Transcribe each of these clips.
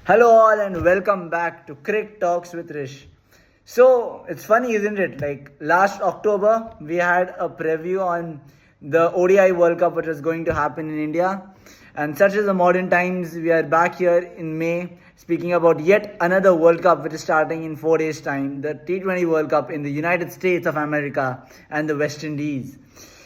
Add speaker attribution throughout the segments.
Speaker 1: Hello, all, and welcome back to Cricket Talks with Rish. So, it's funny, isn't it? Like last October, we had a preview on the ODI World Cup, which was going to happen in India. And such as the modern times, we are back here in May speaking about yet another World Cup, which is starting in 4 days' time, the T20 World Cup in the United States of America and the West Indies.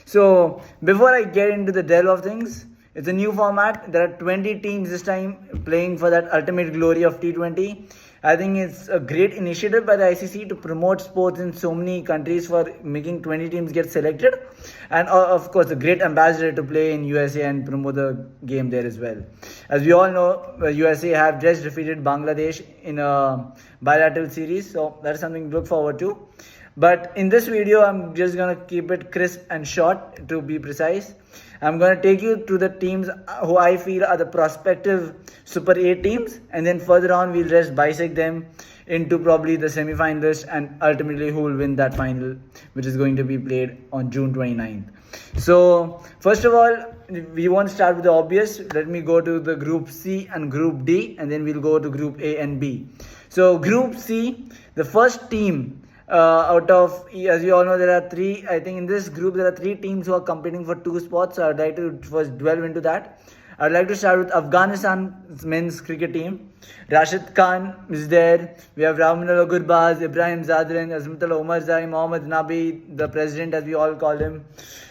Speaker 1: So, before I get into the delve of things, it's a new format. There are 20 teams this time playing for that ultimate glory of T20. I think it's a great initiative by the ICC to promote sports in so many countries for making 20 teams get selected. And of course, a great ambassador to play in USA and promote the game there as well. As we all know, USA have just defeated Bangladesh in a bilateral series. So that's something to look forward to. But in this video, I'm just going to keep it crisp and short to be precise. I'm going to take you to the teams who I feel are the prospective Super 8 teams, and then further on we'll just bisect them into probably the semi-finalists and ultimately who will win that final, which is going to be played on June 29th. So first of all, we won't start with the obvious. Let me go to the Group C and Group D, and then we'll go to Group A and B. So Group C, the first team out of, as you all know, there are three. I think in this group there are three teams who are competing for two spots. So I'd like to first delve into that. I'd like to start with Afghanistan's men's cricket team. Rashid Khan is there. We have Rahmanullah Gurbaz, Ibrahim Zadran, Azmatullah Omarzai, Mohammad Nabi, the president as we all call him.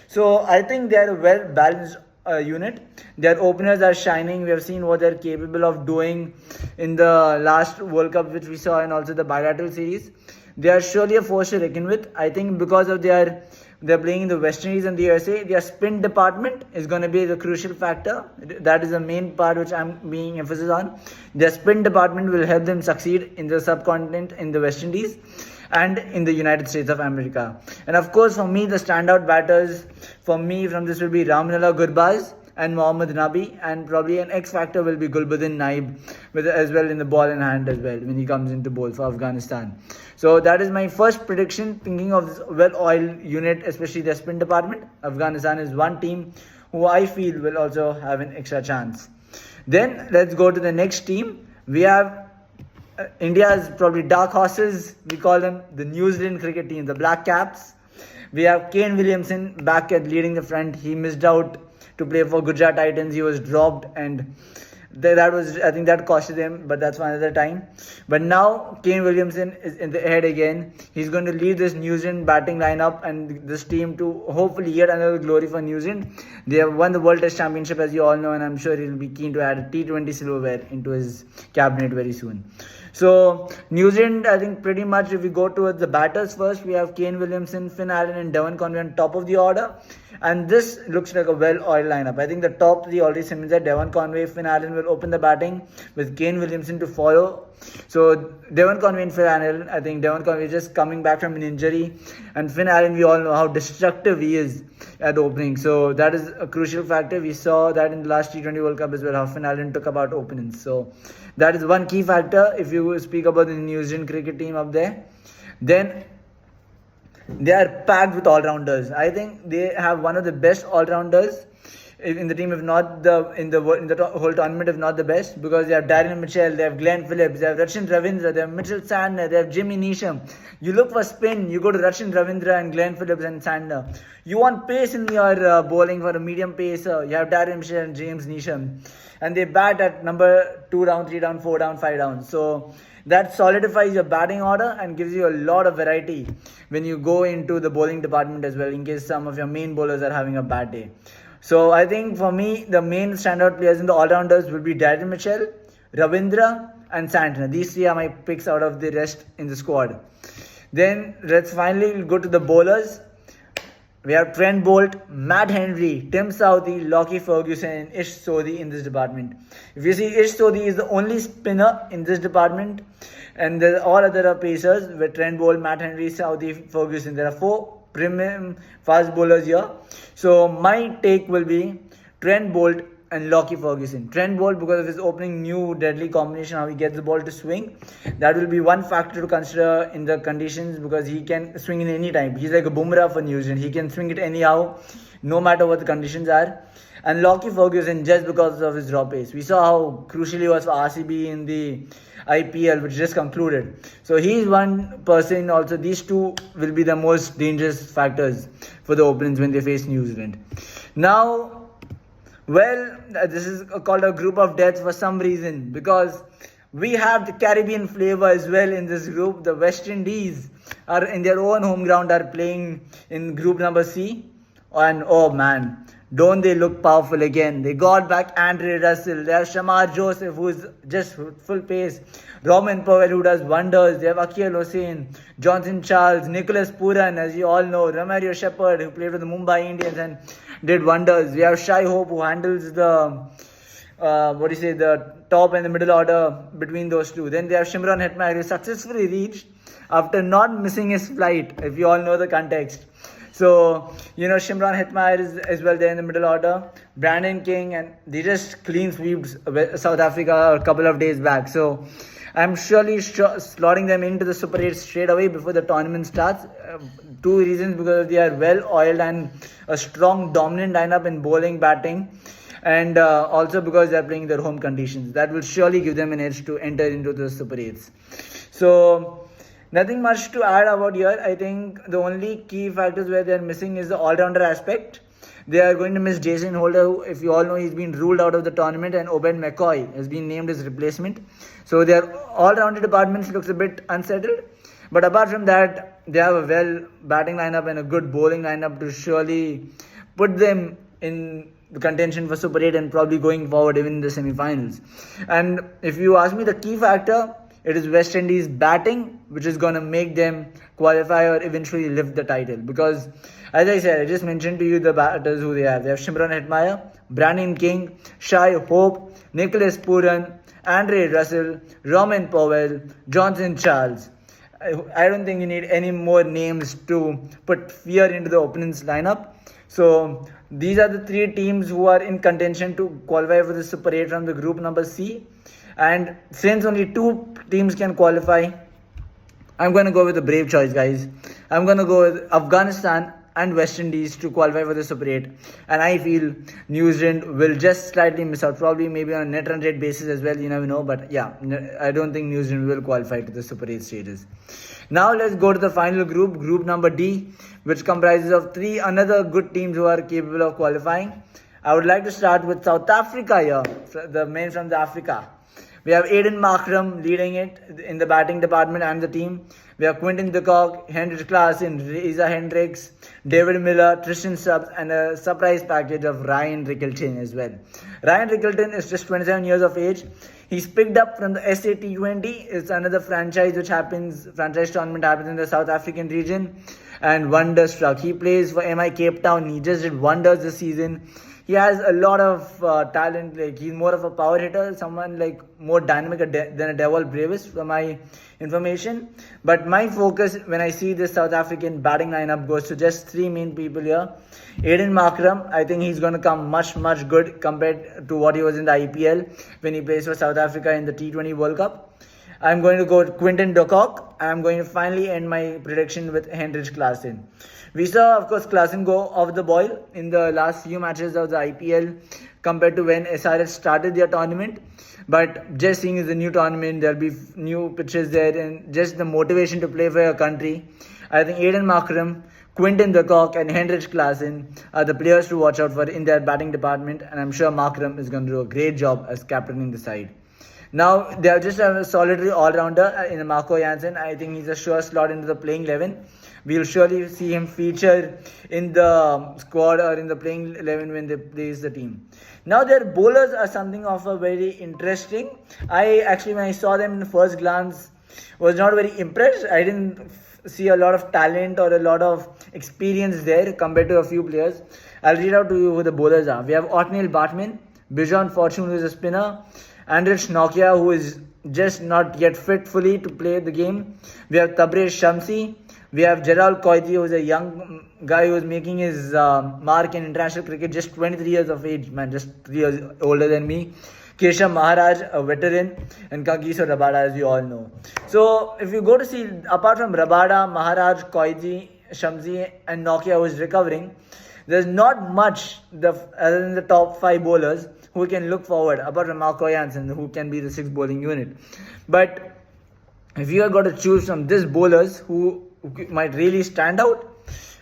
Speaker 1: So I think they are a well balanced unit. Their openers are shining. We have seen what they're capable of doing in the last World Cup which we saw, and also the bilateral series. They are surely a force to reckon with. I think because of they're playing in the West Indies and the USA, their spin department is going to be the crucial factor. That is the main part which I'm being emphasis on. Their spin department will help them succeed in the subcontinent, in the West Indies and in the United States of America. And of course, for me, the standout batters for me from this will be Rahmanullah Gurbaz and Mohammad Nabi, and probably an X factor will be Gulbuddin Naib with as well in the ball in hand as well when he comes into bowl for Afghanistan. So that is my first prediction, thinking of this well-oiled unit, especially the spin department. Afghanistan is one team who I feel will also have an extra chance. Then let's go to the next team. We have India's probably dark horses. We call them the New Zealand cricket team, the Black Caps. We have Kane Williamson back at leading the front. He missed out to play for Gujarat Titans. He was dropped, and that was, I think that costed him, but that's for another time. But now Kane Williamson is in the head again. He's going to lead this New Zealand batting lineup and this team to hopefully yet another glory for New Zealand. They have won the World Test Championship, as you all know, and I'm sure he'll be keen to add a T20 silverware into his cabinet very soon. So New Zealand, I think pretty much if we go towards the batters first, we have Kane Williamson, Finn Allen and Devon Conway on top of the order. And this looks like a well-oiled lineup. I think the top three already seems that Devon Conway, Finn Allen will open the batting with Kane Williamson to follow. So Devon Conway and Finn Allen, I think Devon Conway is just coming back from an injury. And Finn Allen, we all know how destructive he is at opening. So that is a crucial factor. We saw that in the last T20 World Cup as well, how Finn Allen took about openings. So that is one key factor if you speak about the New Zealand cricket team up there. Then they are packed with all-rounders. I think they have one of the best all-rounders in the team, if not in the whole tournament, if not the best, because they have Darren Mitchell, they have Glenn Phillips, they have Rachin Ravindra, they have Mitchell Sandner, they have Jimmy Neesham. You look for spin, you go to Rachin Ravindra and Glenn Phillips and Sandner. You want pace in your bowling for a medium pacer, you have Darren Mitchell and James Neesham. And they bat at number 2 down, 3 down, 4 down, 5 down. So that solidifies your batting order and gives you a lot of variety when you go into the bowling department as well, in case some of your main bowlers are having a bad day. So I think for me, the main standout players in the all-rounders will be Darren Mitchell, Ravindra and Santner. These three are my picks out of the rest in the squad. Then let's finally go to the bowlers. We have Trent Bolt, Matt Henry, Tim Southee, Lockie Ferguson and Ish Sodhi in this department. If you see, Ish Sodhi is the only spinner in this department, and there are all other pacers with Trent Bolt, Matt Henry, Southee, Ferguson. There are 4 premium fast bowlers here. So my take will be Trent Bolt and Lockie Ferguson. Trent Bolt, because of his opening new deadly combination, how he gets the ball to swing, that will be one factor to consider in the conditions, because he can swing in any time. He's like a boomerang for New Zealand. He can swing it anyhow. no matter what the conditions are. And Lockie Ferguson, just because of his raw pace. We saw how crucial he was for RCB in the IPL, which just concluded. So he's one person. Also, these two will be the most dangerous factors for the openings when they face New Zealand. Now, well, this is called a group of death for some reason, because we have the Caribbean flavor as well in this group. The West Indies are in their own home ground, are playing in group number C. And oh man, don't they look powerful again? They got back Andre Russell. They have Shamar Joseph, who's just full pace. Roman Powell, who does wonders. They have Akhil Hossain, Johnson Charles, Nicholas Pooran, as you all know. Romario Shepherd, who played for the Mumbai Indians and did wonders. We have Shai Hope, who handles the the top and the middle order between those two. Then they have Shimron Hetmyer, who successfully reached after not missing his flight, if you all know the context. So, Shimron Hetmyer is as well there in the middle order. Brandon King, and they just clean sweeped South Africa a couple of days back. So, I'm surely slotting them into the Super 8 straight away before the tournament starts. Two reasons: because they are well oiled and a strong dominant lineup in bowling, batting, and also because they are playing their home conditions. That will surely give them an edge to enter into the Super 8s. So, nothing much to add about here. I think the only key factors where they are missing is the all-rounder aspect. They are going to miss Jason Holder, who, if you all know, he's been ruled out of the tournament, and Obed McCoy has been named as replacement. So their all-rounder department looks a bit unsettled. But apart from that, they have a well batting lineup and a good bowling lineup to surely put them in the contention for Super 8 and probably going forward even in the semi-finals. And if you ask me the key factor, it is West Indies batting, which is going to make them qualify or eventually lift the title. Because, as I said, I just mentioned to you the batters who they have. They have Shimron Hetmyer, Brandon King, Shai Hope, Nicholas Pooran, Andre Russell, Roman Powell, Johnson Charles. I don't think you need any more names to put fear into the opponent's lineup. So, these are the three teams who are in contention to qualify for the Super 8 from the group number C. And since only two teams can qualify, I'm going to go with the brave choice, guys. I'm going to go with Afghanistan and West Indies to qualify for the Super 8. And I feel New Zealand will just slightly miss out. Probably maybe on a net run rate basis as well. You never know. But yeah, I don't think New Zealand will qualify to the Super 8 stages. Now let's go to the final group, group number D, which comprises of three another good teams who are capable of qualifying. I would like to start with South Africa here, the men from the Africa. We have Aiden Markram leading it in the batting department and the team. We have Quinton de Kock, Hendrik Klaasen, Reza Hendricks, David Miller, Tristan Stubbs, and a surprise package of Ryan Rickelton as well. Ryan Rickelton is just 27 years of age. He's picked up from the SA T20. It's another franchise tournament happens in the South African region. And wonderstruck. He plays for MI Cape Town. He just did wonders this season. He has a lot of talent. Like, he's more of a power hitter, someone like more dynamic than a Devil Bravis, for my information. But my focus when I see this South African batting lineup goes to just three main people here. Aiden Markram, I think he's going to come much good compared to what he was in the IPL when he plays for South Africa in the T20 World Cup. I'm going to go with Quinton de Kock. I'm going to finally end my prediction with Hendrik Klaasen. We saw, of course, Klaasen go off the boil in the last few matches of the IPL compared to when SRH started their tournament. But just seeing the new tournament, there'll be new pitches there and just the motivation to play for your country. I think Aiden Markram, Quinton de Kock and Hendrik Klaasen are the players to watch out for in their batting department. And I'm sure Markram is going to do a great job as captaining the side. Now, they have just a solitary all-rounder in Marco Jansen. I think he's a sure slot into the playing 11. We'll surely see him feature in the squad or in the playing 11 when they place the team. Now, their bowlers are something of a very interesting. When I saw them in the first glance, was not very impressed. I didn't see a lot of talent or a lot of experience there compared to a few players. I'll read out to you who the bowlers are. We have Otniel Batman, Bijan Fortune, who is a spinner, Andrich Nokia, who is just not yet fit fully to play the game. We have Tabraiz Shamsi. We have Gerald Coity, who is a young guy who is making his mark in international cricket, just 23 years of age, man, just 3 years older than me. Keshav Maharaj, a veteran, and Kagiso Rabada, as you all know. So, if you go to see, apart from Rabada, Maharaj, Coity, Shamsi, and Nokia, who is recovering, there's not much other than the top 5 bowlers who can look forward, apart from Marco Jansen, who can be the 6th bowling unit. But if you are going to choose from these bowlers who might really stand out,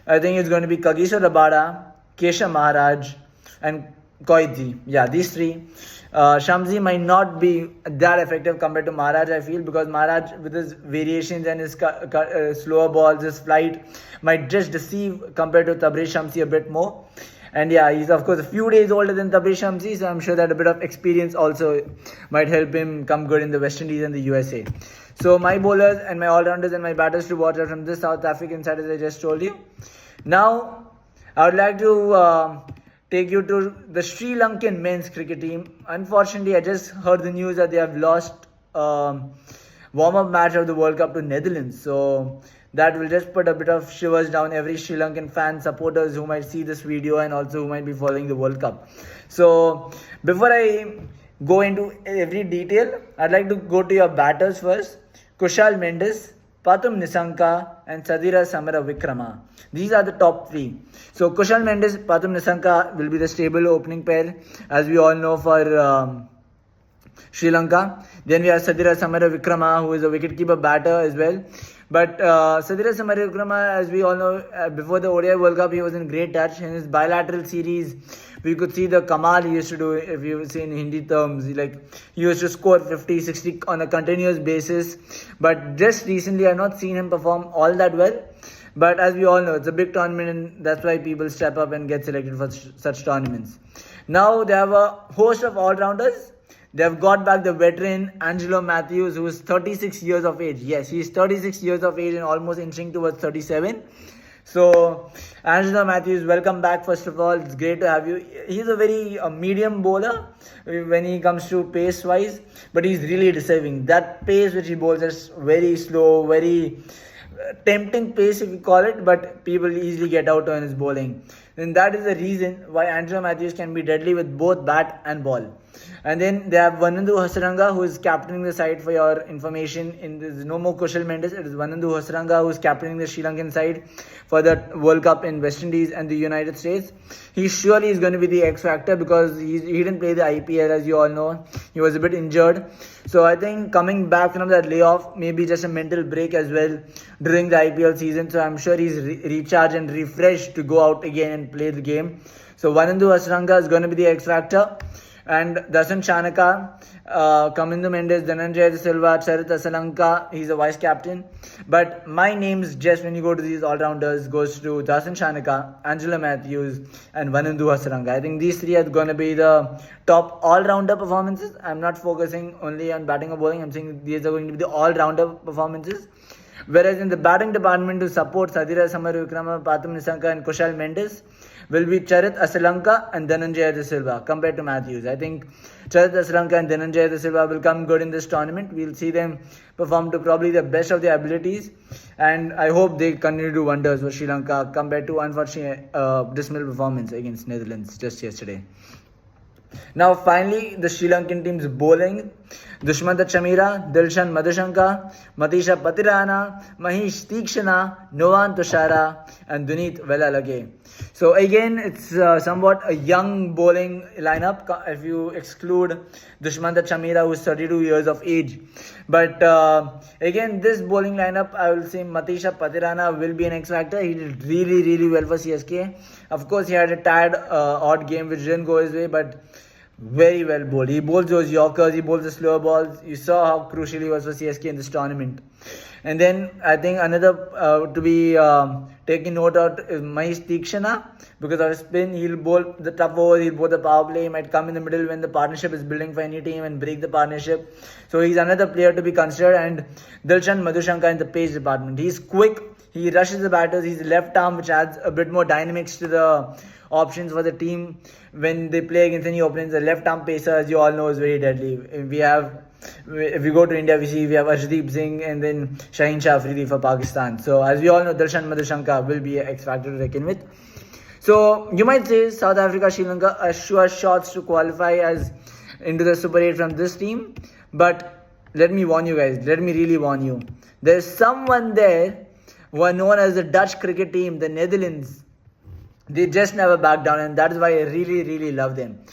Speaker 1: I think it's going to be Kagiso Rabada, Kesha Maharaj, and Koidji. Yeah, these three. Shamsi might not be that effective compared to Maharaj, I feel, because Maharaj, with his variations and his slower balls, his flight, might just deceive compared to Tabriz Shamsi a bit more. And yeah, he's of course a few days older than Tabriz Shamsi, so I'm sure that a bit of experience also might help him come good in the West Indies and the USA. So my bowlers and my all-rounders and my batters to watch are from this South African side, as I just told you. Now, I would like to take you to the Sri Lankan men's cricket team. Unfortunately, I just heard the news that they have lost warm-up match of the World Cup to Netherlands. So that will just put a bit of shivers down every Sri Lankan fan supporters who might see this video and also who might be following the World Cup. So before I go into every detail, I'd like to go to your batters first. Kushal Mendes, Pathum Nissanka and Sadira Samara Vikrama. These are the top 3. So Kushal Mendes, Pathum Nissanka will be the stable opening pair, as we all know, for Sri Lanka. Then we have Sadira Samara Vikrama, who is a wicketkeeper batter as well. But Sadira Samara Vikrama, as we all know, before the ODI World Cup, he was in great touch. In his bilateral series, we could see the Kamal he used to do, if you see in Hindi terms. He used to score 50, 60 on a continuous basis. But just recently, I've not seen him perform all that well. But as we all know, it's a big tournament, and that's why people step up and get selected for such tournaments. Now they have a host of all-rounders. They have got back the veteran Angelo Matthews, who is 36 years of age. Yes, he is 36 years of age and almost inching towards 37. So, Angelo Matthews, welcome back first of all. It's great to have you. He's a very medium bowler when he comes to pace-wise, but he's really deserving. That pace which he bowls is very slow, very tempting pace if you call it, but people easily get out on his bowling. And that is the reason why Angelo Matthews can be deadly with both bat and ball. And then they have Vanandu Hasaranga, who is captaining the side, for your information. There's no more Kushal Mendes. It is Vanandu Hasaranga who is captaining the Sri Lankan side for the World Cup in West Indies and the United States. He surely is going to be the X factor because he didn't play the IPL, as you all know. He was a bit injured. So I think coming back from that layoff, maybe just a mental break as well during the IPL season. So I'm sure he's recharged and refreshed to go out again and play the game. So Vanandu Hasaranga is going to be the X factor. And Dasan Chanaka, Kamindu Mendes, Dhananjay De Silva, Charit Asalanka, he's a vice captain. But my names, just when you go to these all-rounders, goes to Dasan Chanaka, Angelo Matthews and Vanandu Hasaranga. I think these 3 are going to be the top all-rounder performances. I'm not focusing only on batting or bowling. I'm saying these are going to be the all-rounder performances. Whereas in the batting department, to support Sadira Samara Vikrama, Pathum Nissanka and Kushal Mendes will be Charit Asalanka and Dhananjay De Silva compared to Matthews. I think Charit Asalanka and Dhananjay De Silva will come good in this tournament. We'll see them perform to probably the best of their abilities, and I hope they continue to do wonders for Sri Lanka compared to unfortunately dismal performance against Netherlands just yesterday. Now finally, the Sri Lankan team's bowling. Dushmanta Chamira, Dilshan Madhushanka, Matisha Patirana, Mahesh Tikshana, Novan Tushara and Dunit Velalage. So again, it's somewhat a young bowling lineup if you exclude Dushmanta Chamira, who is 32 years of age. But again, this bowling lineup, I will say Matisha Patirana will be an X factor. He did really well for CSK. Of course, he had a tired odd game which didn't go his way, but very well bowled. He bowls those Yorkers, he bowls the slower balls. You saw how crucial he was for CSK in this tournament. And then I think another to be taken note of is Mahesh Tikshana. Because of his spin, he'll bowl the tough overs, he'll bowl the power play. He might come in the middle when the partnership is building for any team and break the partnership. So he's another player to be considered. And Dilshan Madhushanka in the pace department. He's quick, he rushes the batters, he's left arm, which adds a bit more dynamics to the options for the team when they play against any opponents. The left arm pacer, as you all know, is very deadly. If we go to India, we have Arshdeep Singh and then Shaheen Shah Afridi for Pakistan. So as we all know, Dilshan Madhushanka will be an X factor to reckon with. So you might say South Africa, Sri Lanka are sure shots to qualify as into the Super 8 from this team. But let me warn you guys, let me really warn you. There's someone there who are known as the Dutch cricket team, the Netherlands. They just never back down, and that is why I really, really love them.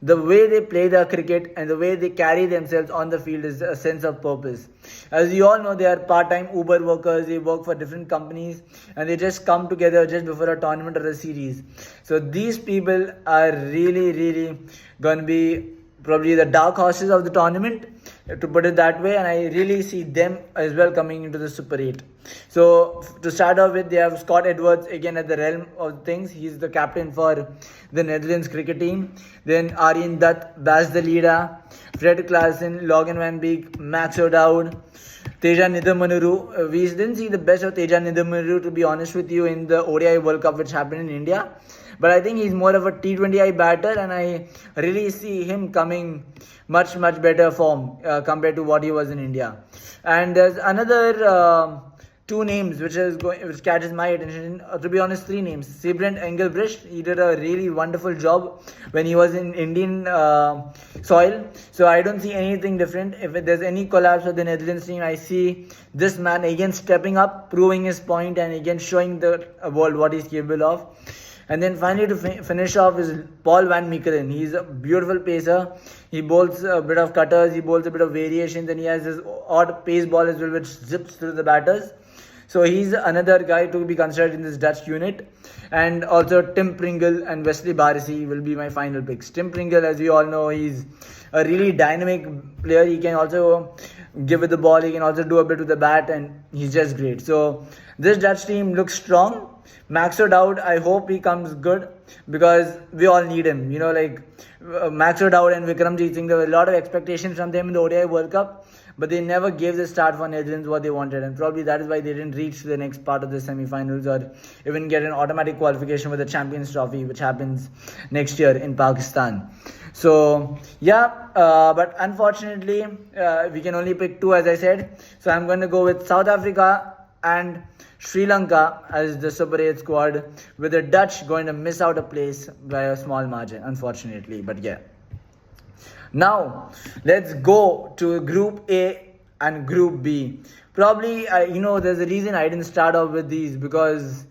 Speaker 1: The way they play the cricket and the way they carry themselves on the field is a sense of purpose. As you all know, they are part-time Uber workers. They work for different companies, and they just come together just before a tournament or a series. So these people are really, really going to be probably the dark horses of the tournament, to put it that way, and I really see them as well coming into the Super 8. So to start off with, they have Scott Edwards again at the realm of things. He's the captain for the Netherlands cricket team. Then Aryan Dutt, Bas de Leeda, Fred Klaassen, Logan Van Beek, Max O'Dowd, Teja Nidamanuru. We didn't see the best of Teja Nidamanuru, to be honest with you, in the ODI World Cup which happened in India. But I think he's more of a T20I batter, and I really see him coming much better form compared to what he was in India. And there's another two names which catches my attention. To be honest, three names. Siebrand Engelbrecht. He did a really wonderful job when he was in Indian soil. So I don't see anything different. If there's any collapse of the Netherlands team, I see this man again stepping up, proving his point, and again showing the world what he's capable of. And then finally to finish off is Paul Van Meekeren. He's a beautiful pacer. He bowls a bit of cutters, he bowls a bit of variations, and he has this odd pace ball as well which zips through the batters. So he's another guy to be considered in this Dutch unit. And also Tim Pringle and Wesley Barisi will be my final picks. Tim Pringle, as you all know, he's a really dynamic player. He can also give with the ball, he can also do a bit with the bat, and he's just great. So this Dutch team looks strong. Max O'Dowd, I hope he comes good, because we all need him. You know, like Max O'Dowd and Vikramjit Singh, there were a lot of expectations from them in the ODI World Cup, but they never gave the start for Netherlands what they wanted, and probably that is why they didn't reach the next part of the semi-finals or even get an automatic qualification for the Champions Trophy, which happens next year in Pakistan. So yeah, but unfortunately we can only pick two, as I said. So I'm going to go with South Africa and Sri Lanka as the Super 8 squad, with the Dutch going to miss out a place by a small margin, unfortunately. But yeah. Now, let's go to Group A and Group B. Probably, there's a reason I didn't start off with these, because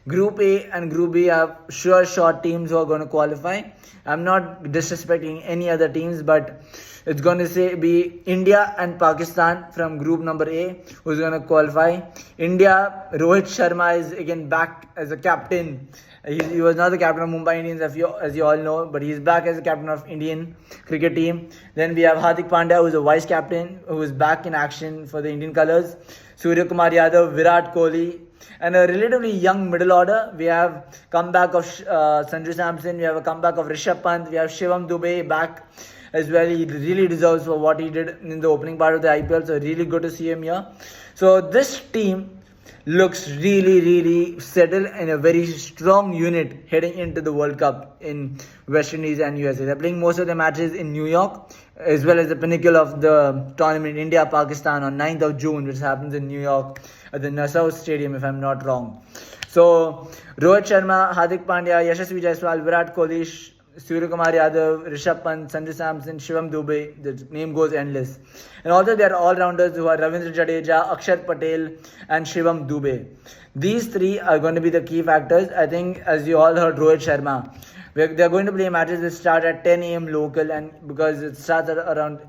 Speaker 1: Group A and Group B have short teams who are going to qualify. I'm not disrespecting any other teams, but it's going to be India and Pakistan from Group number A who's going to qualify. India, Rohit Sharma is again back as a captain. He was not the captain of Mumbai Indians, as you all know, but he's back as the captain of Indian cricket team. Then we have Hardik Pandya, who's a vice captain, who is back in action for the Indian colours. Surya Kumar Yadav, Virat Kohli, and a relatively young middle order. We have comeback of Sanju Samson, we have a comeback of Rishabh Pant, we have Shivam Dube back as well. He really deserves for what he did in the opening part of the IPL, so really good to see him here. So this team looks really settled in a very strong unit heading into the World Cup in West Indies and USA. They're playing most of their matches in New York, as well as the pinnacle of the tournament, India-Pakistan, on 9th of June, which happens in New York at the Nassau Stadium, if I'm not wrong. So Rohit Sharma, Hardik Pandya, Yashasvi Jaiswal, Virat Kohli, Surya Kumar Yadav, Rishabh Pant, Sanju Samson, Shivam Dube, the name goes endless. And also there are all-rounders who are Ravindra Jadeja, Akshar Patel and Shivam Dube. These three are going to be the key factors. I think, as you all heard, Rohit Sharma, they're going to play matches that start at 10 a.m. local, and because it starts at around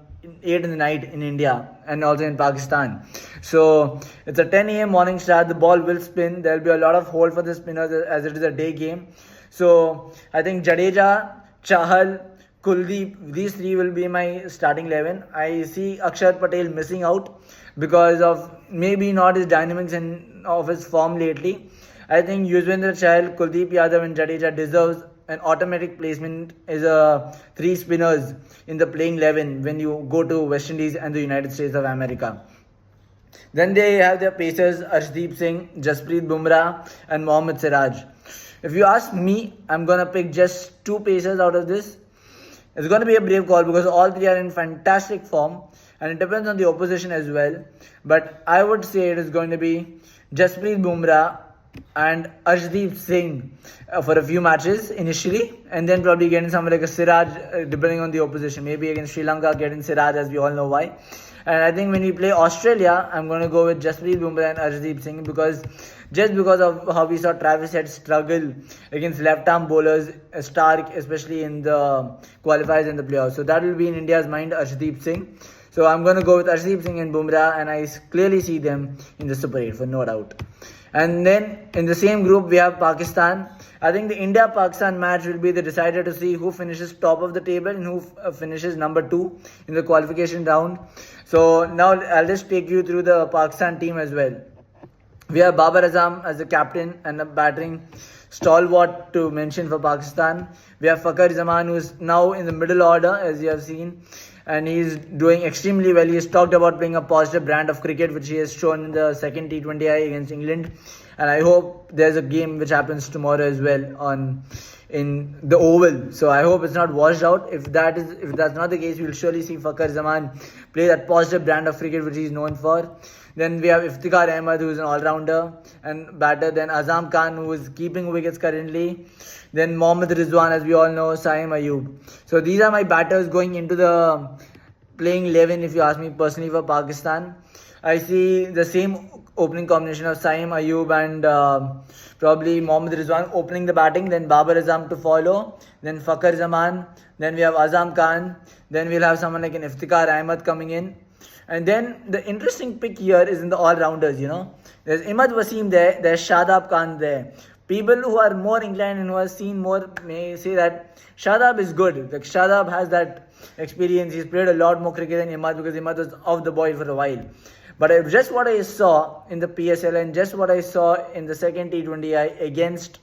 Speaker 1: 8 in the night in India and also in Pakistan. So it's a 10 a.m. morning start. The ball will spin. There will be a lot of hold for the spinners as it is a day game. So I think Jadeja, Chahal, Kuldeep, these three will be my starting 11. I see Akshar Patel missing out because of maybe not his dynamics and of his form lately. I think Yuzvendra Chahal, Kuldeep Yadav and Jadeja deserves an automatic placement as a three spinners in the playing 11 when you go to West Indies and the United States of America. Then they have their pacers Arshdeep Singh, Jasprit Bumrah and Mohammad Siraj. If you ask me, I'm going to pick just two pacers out of this. It's going to be a brave call because all three are in fantastic form, and it depends on the opposition as well. But I would say it is going to be Jasprit Bumrah and Arshdeep Singh for a few matches initially, and then probably getting someone like a Siraj depending on the opposition. Maybe against Sri Lanka, getting Siraj, as we all know why. And I think when we play Australia, I'm going to go with Jasprit Bumrah and Arshdeep Singh because of how we saw Travis Head struggle against left-arm bowlers, Stark, especially in the qualifiers and the playoffs. So that will be in India's mind, Arshdeep Singh. So I'm going to go with Arshdeep Singh and Bumrah, and I clearly see them in the Super 8 for no doubt. And then in the same group, we have Pakistan. I think the India-Pakistan match will be the decider to see who finishes top of the table and who finishes number 2 in the qualification round. So now I'll just take you through the Pakistan team as well. We have Babar Azam as the captain and a batting stalwart to mention for Pakistan. We have Fakhar Zaman, who's now in the middle order, as you have seen, and he's doing extremely well. He's talked about playing a positive brand of cricket, which he has shown in the second T20I against England. And I hope there's a game which happens tomorrow as well in the Oval. So I hope it's not washed out. If that's not the case, we'll surely see Fakhar Zaman play that positive brand of cricket which he's known for. Then we have Iftikhar Ahmed, who is an all-rounder and batter. Then Azam Khan, who is keeping wickets currently. Then Mohammad Rizwan, as we all know, Saim Ayub. So these are my batters going into the playing 11, if you ask me personally, for Pakistan. I see the same opening combination of Saim Ayub and probably Mohammad Rizwan opening the batting. Then Babar Azam to follow. Then Fakhar Zaman. Then we have Azam Khan. Then we'll have someone like an Iftikhar Ahmed coming in. And then the interesting pick here is in the all-rounders, There's Imad Wasim there, there's Shadab Khan there. People who are more inclined and who have seen more may say that Shadab is good. Like Shadab has that experience. He's played a lot more cricket than Imad because Imad was off the boil for a while. But just what I saw in the PSL and just what I saw in the second T20I against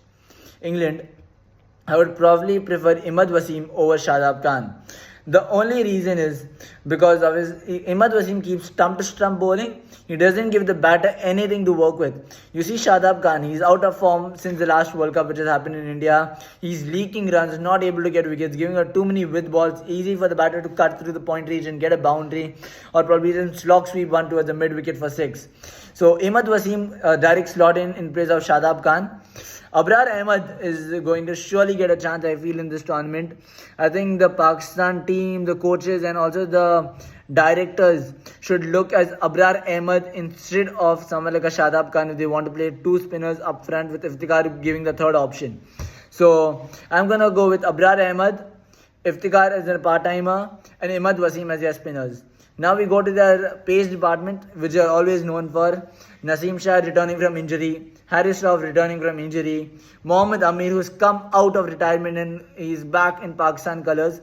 Speaker 1: England, I would probably prefer Imad Wasim over Shadab Khan. The only reason is because of Imad Wasim keeps stump-to-stump bowling. He doesn't give the batter anything to work with. You see Shadab Khan, he's out of form since the last World Cup which has happened in India. He's leaking runs, not able to get wickets, giving her too many with balls. Easy for the batter to cut through the point region, get a boundary, or probably even slog sweep one towards the mid-wicket for 6. So Imad Wasim direct slot in place of Shadab Khan. Abrar Ahmed is going to surely get a chance, I feel, in this tournament. I think the Pakistan team, the coaches and also the directors should look as Abrar Ahmed instead of someone like a Shadab Khan if they want to play 2 spinners up front with Iftikhar giving the third option. So I'm going to go with Abrar Ahmed, Iftikhar as a part-timer and Imad Wasim as their spinners. Now we go to their pace department, which are always known for. Naseem Shah returning from injury, Haris Rauf returning from injury, Mohammad Amir, who's come out of retirement and he's back in Pakistan colours,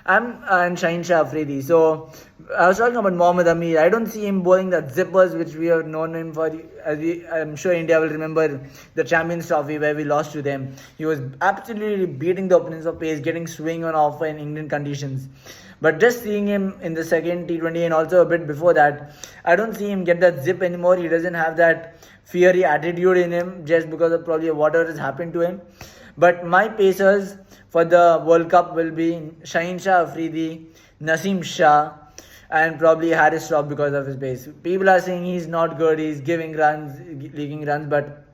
Speaker 1: and Shaheen Shah Afridi. So I was talking about Mohammad Amir. I don't see him bowling the zippers which we have known him for. I'm sure India will remember the Champions Trophy where we lost to them. He was absolutely beating the opponents of pace, getting swing on offer in England conditions. But just seeing him in the second T20 and also a bit before that, I don't see him get that zip anymore. He doesn't have that fiery attitude in him just because of probably whatever has happened to him. But my pacers for the World Cup will be Shaheen Shah Afridi, Naseem Shah and probably Haris Rauf because of his pace. People are saying he's not good, he's giving runs, leaking runs, but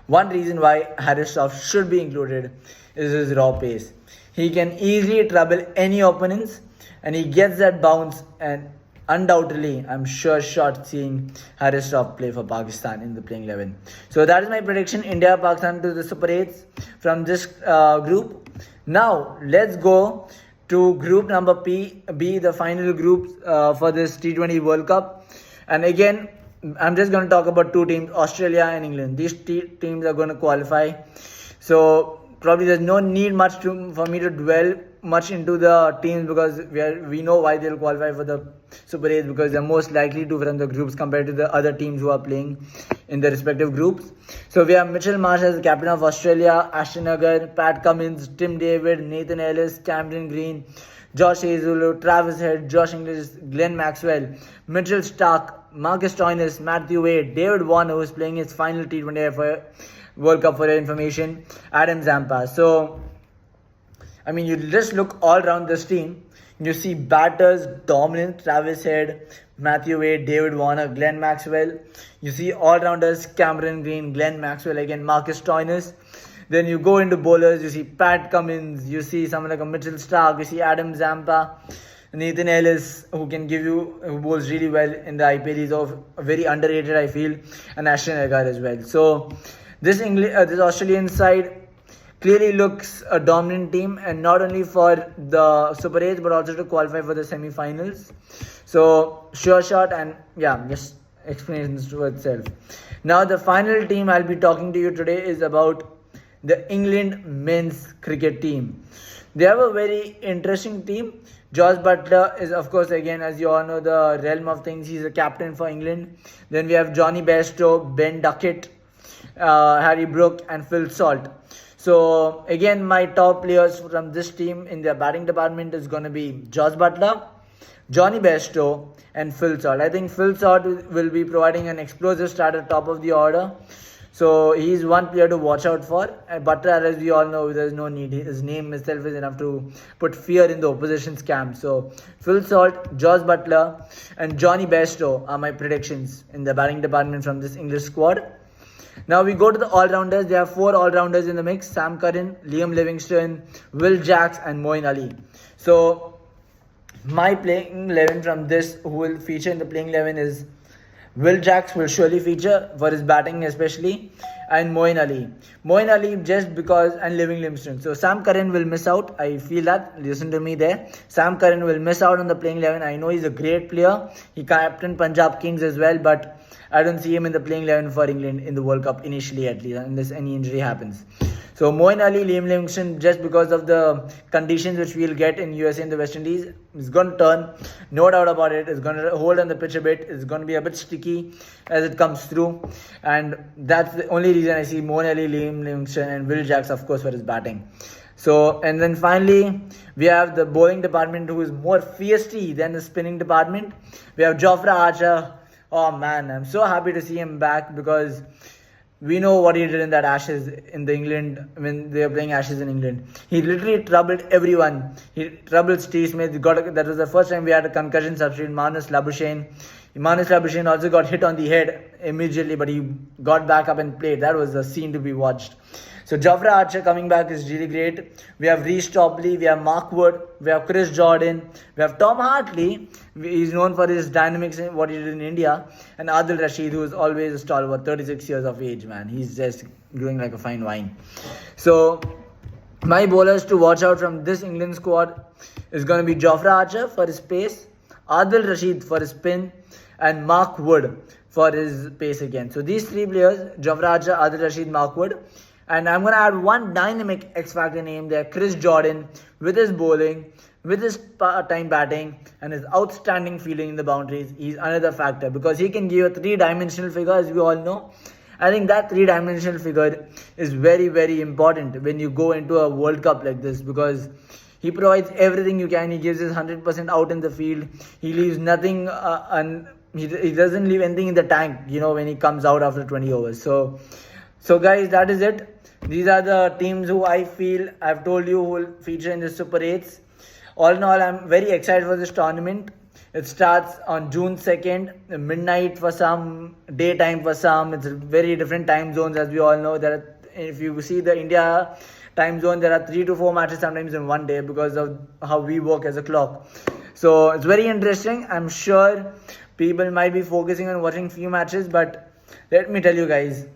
Speaker 1: one reason why Haris Rauf should be included is his raw pace. He can easily trouble any opponents and he gets that bounce, and undoubtedly I'm sure shot seeing Haris Rauf play for Pakistan in the playing 11. So that is my prediction, India Pakistan to the Super 8s from this group. Now let's go to group number B, the final group for this T20 World Cup. And again, I'm just going to talk about 2 teams, Australia and England. These teams are going to qualify. So probably there's no need for me to dwell much into the teams because we know why they'll qualify for the Super 8 because they're most likely to from the groups compared to the other teams who are playing in the respective groups. So we have Mitchell Marsh as the captain of Australia, Ashton Agar, Pat Cummins, Tim David, Nathan Ellis, Cameron Green, Josh Hazlewood, Travis Head, Josh Inglis, Glenn Maxwell, Mitchell Stark, Marcus Stoinis, Matthew Wade, David Warner, who is playing his final T20 for World Cup for your information, Adam Zampa. So, I mean, you just look all around this team. You see batters dominant, Travis Head, Matthew Wade, David Warner, Glenn Maxwell. You see all-rounders, Cameron Green, Glenn Maxwell, again, Marcus Stoinis. Then you go into bowlers, you see Pat Cummins, you see someone like a Mitchell Stark, you see Adam Zampa. Nathan Ellis, who bowls really well in the IPL. He's very underrated, I feel, and Ashton Agar as well. So this Australian side clearly looks a dominant team, and not only for the Super 8 but also to qualify for the semi-finals. So sure shot, and yeah, just explains to itself. Now the final team I'll be talking to you today is about the England men's cricket team. They have a very interesting team. Josh Buttler is, of course, again, as you all know, the realm of things. He's a captain for England. Then we have Johnny Bairstow, Ben Duckett, Harry Brook, and Phil Salt. So again, my top players from this team in their batting department is going to be Josh Buttler, Johnny Bairstow, and Phil Salt. I think Phil Salt will be providing an explosive start at top of the order. So he's one player to watch out for. Buttler, as we all know, there's no need. His name itself is enough to put fear in the opposition's camp. So Phil Salt, Josh Buttler, and Johnny Bairstow are my predictions in the batting department from this English squad. Now we go to the all-rounders. There are 4 all-rounders in the mix: Sam Curran, Liam Livingstone, Will Jacks, and Moeen Ali. So my playing 11 from this, who will feature in the playing 11, is Will Jacks will surely feature for his batting especially, and Moeen Ali. Moeen Ali just because, and Living Livingstone. So Sam Curran will miss out. I feel that. Listen to me there. Sam Curran will miss out on the playing 11. I know he's a great player. He captained Punjab Kings as well, but I don't see him in the playing 11 for England in the World Cup initially, at least, unless any injury happens. So Moeen Ali, Liam Livingstone, just because of the conditions which we'll get in USA and the West Indies, is going to turn, no doubt about it. It's going to hold on the pitch a bit. It's going to be a bit sticky as it comes through, and that's the only reason I see Moeen Ali, Liam Livingstone, and Will Jacks, of course, for his batting. So, and then finally, we have the bowling department, who is more feisty than the spinning department. We have Jofra Archer. Oh man, I'm so happy to see him back, because we know what he did in that Ashes in the England, when they were playing Ashes in England. He literally troubled everyone. He troubled Steve Smith. That was the first time we had a concussion substitute, Manus Labuschagne. Manus Labuschagne also got hit on the head immediately, but he got back up and played. That was a scene to be watched. So Jofra Archer coming back is really great. We have Reece Topley, we have Mark Wood, we have Chris Jordan, we have Tom Hartley. He's known for his dynamics and what he did in India. And Adil Rashid, who is always a stalwart, 36 years of age, man. He's just growing like a fine wine. So my bowlers to watch out from this England squad is going to be Jofra Archer for his pace, Adil Rashid for his spin, and Mark Wood for his pace again. So these 3 players, Jofra Archer, Adil Rashid, Mark Wood. And I'm going to add one dynamic X-Factor name there, Chris Jordan, with his bowling, with his time batting, and his outstanding fielding in the boundaries. He's another factor, because he can give a 3-dimensional figure, as we all know. I think that 3-dimensional figure is very, very important when you go into a World Cup like this, because he provides everything you can. He gives his 100% out in the field. He leaves nothing, he doesn't leave anything in the tank, when he comes out after 20 overs. So guys, that is it. These are the teams who I feel I've told you who will feature in the Super 8s. All in all, I'm very excited for this tournament. It starts on June 2nd, midnight for some, daytime for some. It's very different time zones, as we all know. If you see the India time zone, there are 3 to 4 matches sometimes in one day, because of how we work as a clock. So it's very interesting. I'm sure people might be focusing on watching few matches, but let me tell you guys,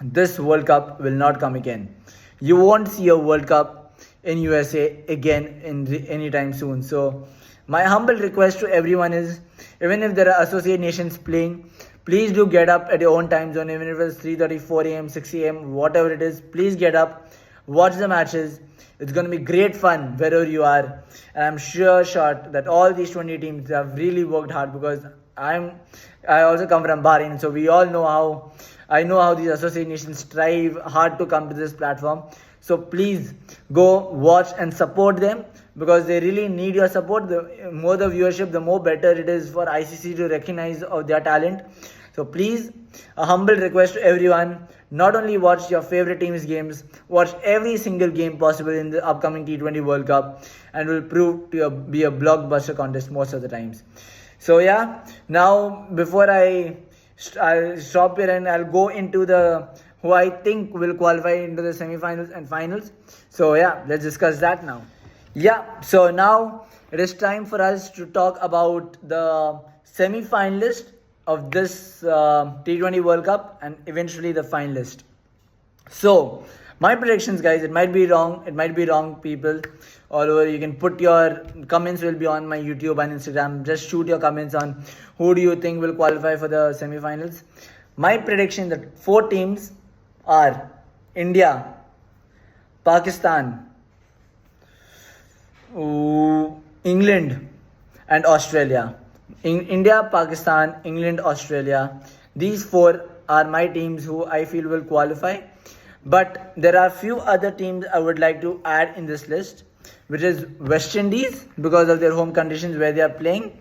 Speaker 1: this World Cup will not come again. You won't see a World Cup in USA again anytime soon. So my humble request to everyone is, even if there are associate nations playing, please do get up at your own time zone, even if it's 3:30, 4 a.m., 6 a.m., whatever it is. Please get up, watch the matches. It's going to be great fun wherever you are. And I'm sure that all these 20 teams have really worked hard, because I also come from Bahrain, so we all know how these associate nations strive hard to come to this platform. So please go watch and support them, because they really need your support. The more the viewership, the more better it is for ICC to recognize of their talent. So please, a humble request to everyone, not only watch your favorite team's games, watch every single game possible in the upcoming T20 World Cup, and will prove to be a blockbuster contest most of the times. So yeah, now before I'll stop here and I'll go into who I think will qualify into the semi-finals and finals. So yeah, let's discuss that now. Yeah, so now it is time for us to talk about the semi finalist of this T20 World Cup and eventually the finalist. So, my predictions, guys, it might be wrong, people. All over, you can put your comments, will be on my YouTube and Instagram. Just shoot your comments on who do you think will qualify for the semi finals. My prediction that 4 teams are India, Pakistan, England and Australia. In India, Pakistan, England, Australia. These 4 are my teams who I feel will qualify. But there are few other teams I would like to add in this list, which is West Indies because of their home conditions where they are playing,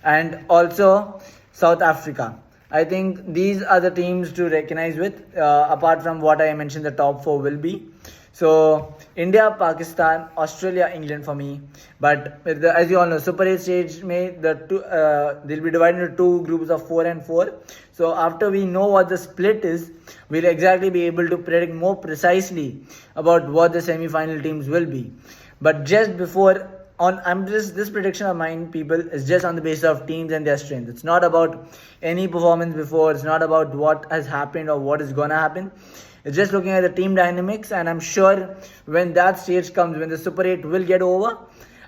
Speaker 1: and also South Africa. I think these are the teams to recognize with, apart from what I mentioned, the top 4 will be. So India, Pakistan, Australia, England for me. But as you all know, Super 8 stage may they'll be divided into 2 groups of 4 and 4. So after we know what the split is, we'll exactly be able to predict more precisely about what the semi-final teams will be. But just before this prediction of mine, people, is just on the basis of teams and their strength. It's not about any performance before. It's not about what has happened or what is gonna happen. It's just looking at the team dynamics, and I'm sure when that stage comes, when the Super 8 will get over,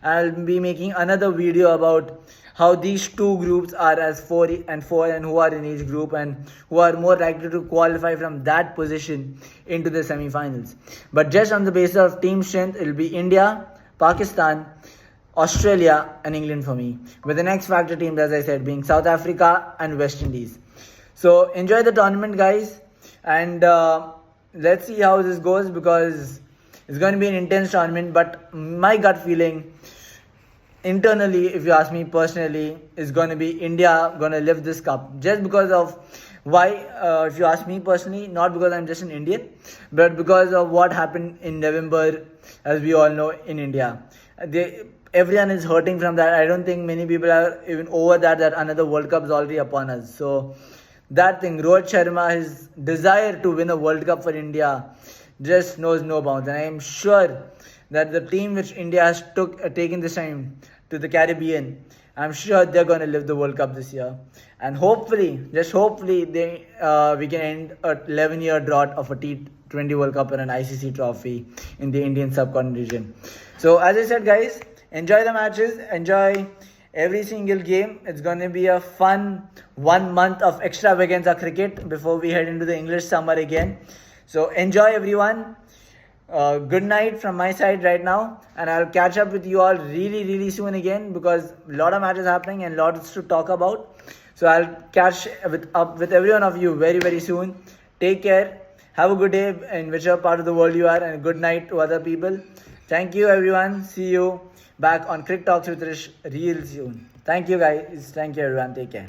Speaker 1: I'll be making another video about how these 2 groups are as 4 and 4 and who are in each group and who are more likely to qualify from that position into the semi-finals. But just on the basis of team strength, it'll be India, Pakistan, Australia and England for me, with the next factor teams, as I said, being South Africa and West Indies. So enjoy the tournament, guys, and let's see how this goes, because it's going to be an intense tournament. But my gut feeling internally, if you ask me personally, is going to be India going to lift this cup, just because of why, if you ask me personally, not because I'm just an Indian, but because of what happened in November, as we all know, in India. Everyone is hurting from that. I don't think many people are even over that another World Cup is already upon us. So that thing, Rohit Sharma, his desire to win a World Cup for India just knows no bounds. And I am sure that the team which India has taken this time to the Caribbean, I'm sure they're going to live the World Cup this year. And hopefully, just hopefully, we can end a 11-year drought of a T20 World Cup and an ICC trophy in the Indian subcontinent region. So as I said, guys, enjoy the matches, enjoy every single game. It's going to be a fun 1 month of extravaganza cricket before we head into the English summer again. So enjoy, everyone. Good night from my side right now, and I'll catch up with you all really soon again, because a lot of matches happening and lots to talk about. So I'll catch up with every one of you very soon. Take care. Have a good day in whichever part of the world you are, and good night to other people. Thank you, everyone. See you back on Cricket Talks with Rish real soon. Thank you, guys. Thank you, everyone. Take care.